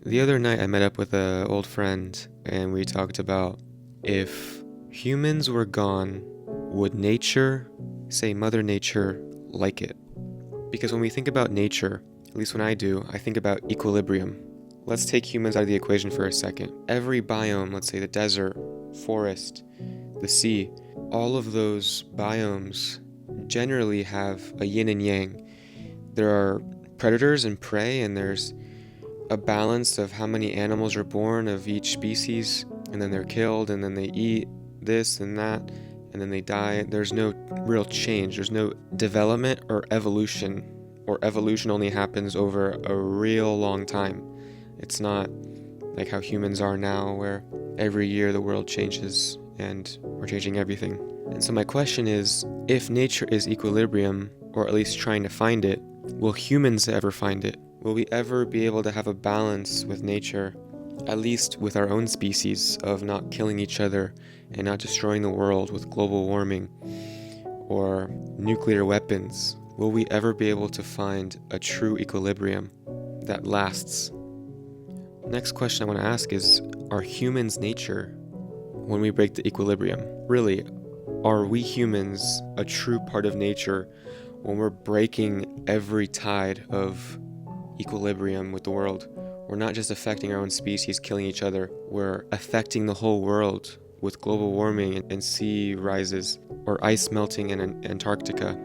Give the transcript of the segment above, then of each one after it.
The other night I met up with an old friend and we talked about if humans were gone, would nature, say Mother Nature, like it? Because when we think about nature, at least when I do, I think about equilibrium. Let's take humans out of the equation for a second. Every biome, let's say the desert, forest, the sea, all of those biomes generally have a yin and yang. There are predators and prey, and there's a balance of how many animals are born of each species, and then they're killed, and then they eat this and that, and then they die. There's no real change. There's no development or evolution only happens over a real long time. It's not like how humans are now, where every year the world changes and we're changing everything. And so my question is, if nature is equilibrium, or at least trying to find it, will humans ever find it? Will we ever be able to have a balance with nature, at least with our own species, of not killing each other and not destroying the world with global warming or nuclear weapons? Will we ever be able to find a true equilibrium that lasts? Next question I want to ask is, are humans nature when we break the equilibrium? Really, are we humans a true part of nature when we're breaking every tide of equilibrium with the world? We're not just affecting our own species, killing each other. We're affecting the whole world with global warming and sea rises, or ice melting in Antarctica,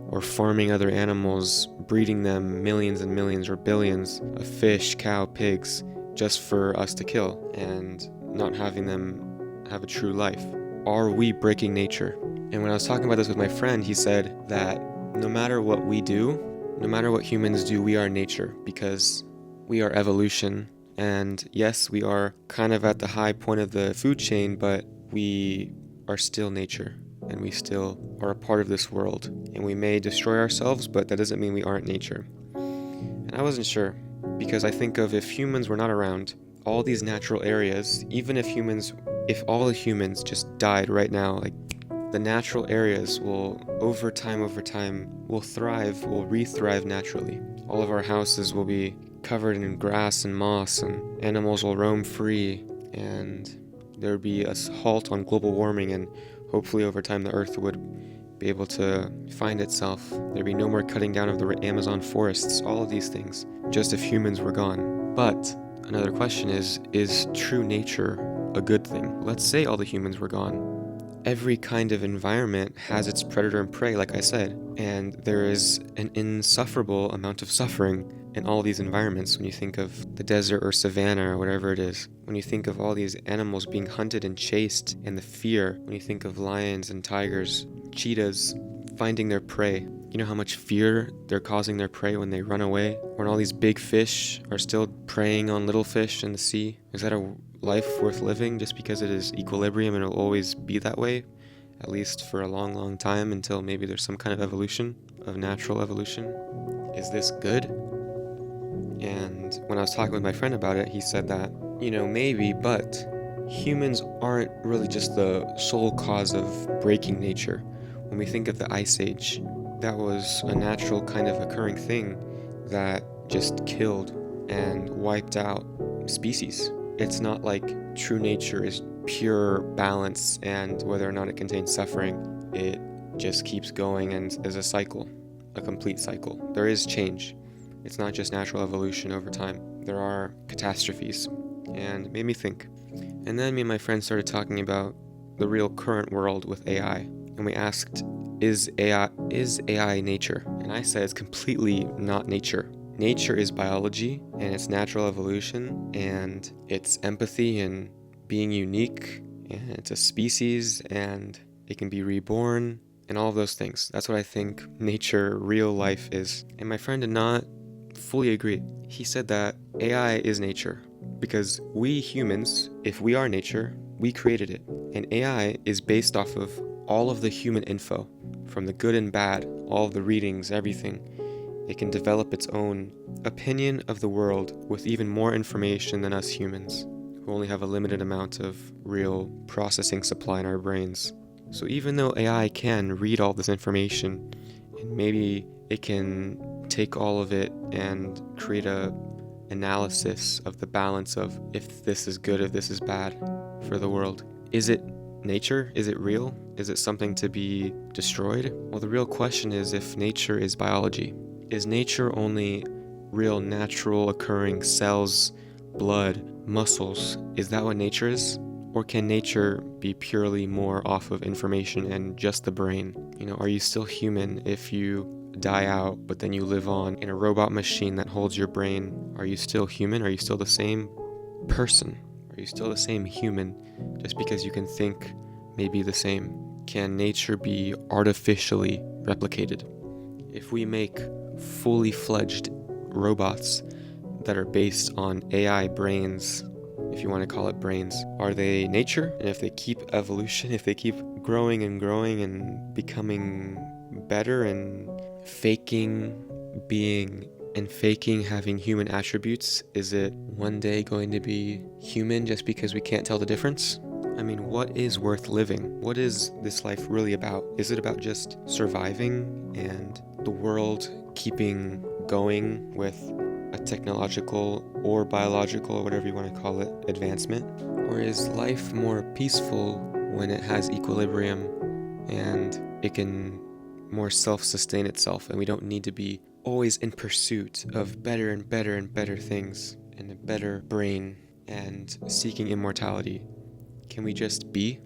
or farming other animals, breeding them millions and millions or billions of fish, cow, pigs, just for us to kill and not having them have a true life. Are we breaking nature? And when I was talking about this with my friend, he said that no matter what we do, no matter what humans do, we are nature, because we are evolution. And yes, we are kind of at the high point of the food chain, but we are still nature, and we still are a part of this world. And we may destroy ourselves, but that doesn't mean we aren't nature. And I wasn't sure, because I think of, if humans were not around, all these natural areas, even if all the humans just died right now, like, the natural areas will, over time, will thrive, will re-thrive naturally. All of our houses will be covered in grass and moss, and animals will roam free, and there would be a halt on global warming, and hopefully over time the earth would be able to find itself. There'd be no more cutting down of the Amazon forests, all of these things, just if humans were gone. But another question is true nature a good thing? Let's say all the humans were gone. Every kind of environment has its predator and prey, like I said, and there is an insufferable amount of suffering in all these environments. When you think of the desert or savanna or whatever it is, when you think of all these animals being hunted and chased, and the fear, when you think of lions and tigers, cheetahs finding their prey, you know how much fear they're causing their prey when they run away? When all these big fish are still preying on little fish in the sea? Is that a life worth living just because it is equilibrium and it'll always be that way? At least for a long, long time, until maybe there's some kind of evolution, of natural evolution. Is this good? And when I was talking with my friend about it, he said that, maybe, but humans aren't really just the sole cause of breaking nature. When we think of the Ice Age, that was a natural kind of occurring thing that just killed and wiped out species. It's not like true nature is pure balance, and whether or not it contains suffering, it just keeps going and is a cycle, a complete cycle. There is change. It's not just natural evolution over time. There are catastrophes, and it made me think. And then me and my friend started talking about the real current world with AI, and we asked, is AI nature? And I said it's completely not nature. Nature is biology, and it's natural evolution, and it's empathy and being unique, and it's a species, and it can be reborn, and all of those things. That's what I think nature, real life is. And my friend did not fully agree. He said that AI is nature, because we humans, if we are nature, we created it. And AI is based off of all of the human info, from the good and bad, all of the readings, everything. It can develop its own opinion of the world with even more information than us humans, who only have a limited amount of real processing supply in our brains. So even though AI can read all this information, and maybe it can take all of it and create analysis of the balance of if this is good, if this is bad for the world. Is it nature? Is it real? Is it something to be destroyed? Well, the real question is if nature is biology. Is nature only real natural occurring cells, blood, muscles? Is that what nature is? Or can nature be purely more off of information and just the brain? Are you still human if you die out, but then you live on in a robot machine that holds your brain? Are you still human? Are you still the same person? Are you still the same human just because you can think maybe the same? Can nature be artificially replicated? If we make fully fledged robots that are based on AI brains, if you want to call it brains, are they nature? And if they keep evolution, if they keep growing and becoming better and faking being and faking having human attributes, is it one day going to be human just because we can't tell the difference? What is worth living? What is this life really about? Is it about just surviving and the world keeping going with a technological or biological, or whatever you want to call it, advancement? Or is life more peaceful when it has equilibrium and it can more self-sustain itself, and we don't need to be always in pursuit of better and better and better things and a better brain and seeking immortality? Can we just be?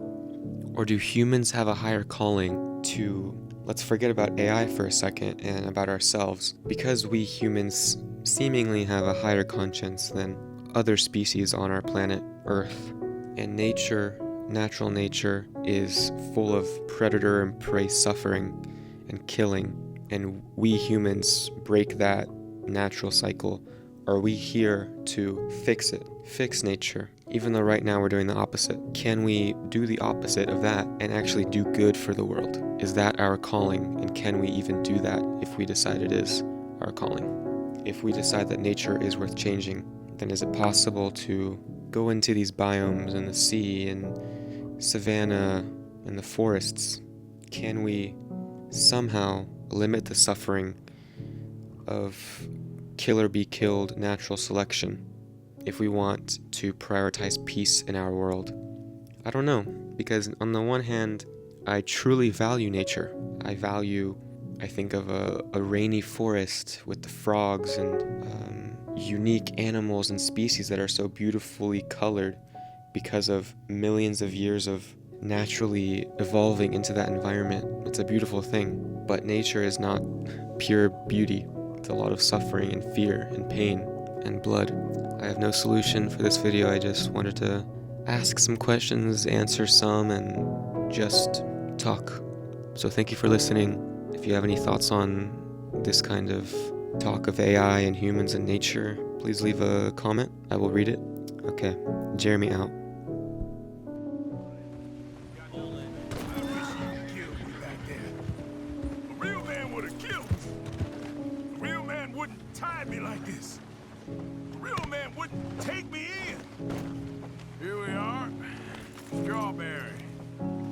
Or do humans have a higher calling to, let's forget about AI for a second and about ourselves, because we humans seemingly have a higher conscience than other species on our planet Earth, and natural nature is full of predator and prey suffering and killing, and we humans break that natural cycle. Are we here to fix it, fix nature, even though right now we're doing the opposite? Can we do the opposite of that and actually do good for the world? Is that our calling, and can we even do that if we decide it is our calling? If we decide that nature is worth changing, then is it possible to go into these biomes in the sea and savanna and the forests? Can we somehow limit the suffering of kill or be killed natural selection if we want to prioritize peace in our world? I don't know, because on the one hand, I truly value nature. I think of a rainy forest with the frogs and unique animals and species that are so beautifully colored because of millions of years of naturally evolving into that environment. It's a beautiful thing, but nature is not pure beauty. It's a lot of suffering and fear and pain and blood. I have no solution for this video. I just wanted to ask some questions, answer some, and just talk. So thank you for listening. If you have any thoughts on this kind of talk of AI and humans and nature, please leave a comment. I will read it. Okay, Jeremy out. Tie me like this. A real man wouldn't take me in. Here we are. Strawberry.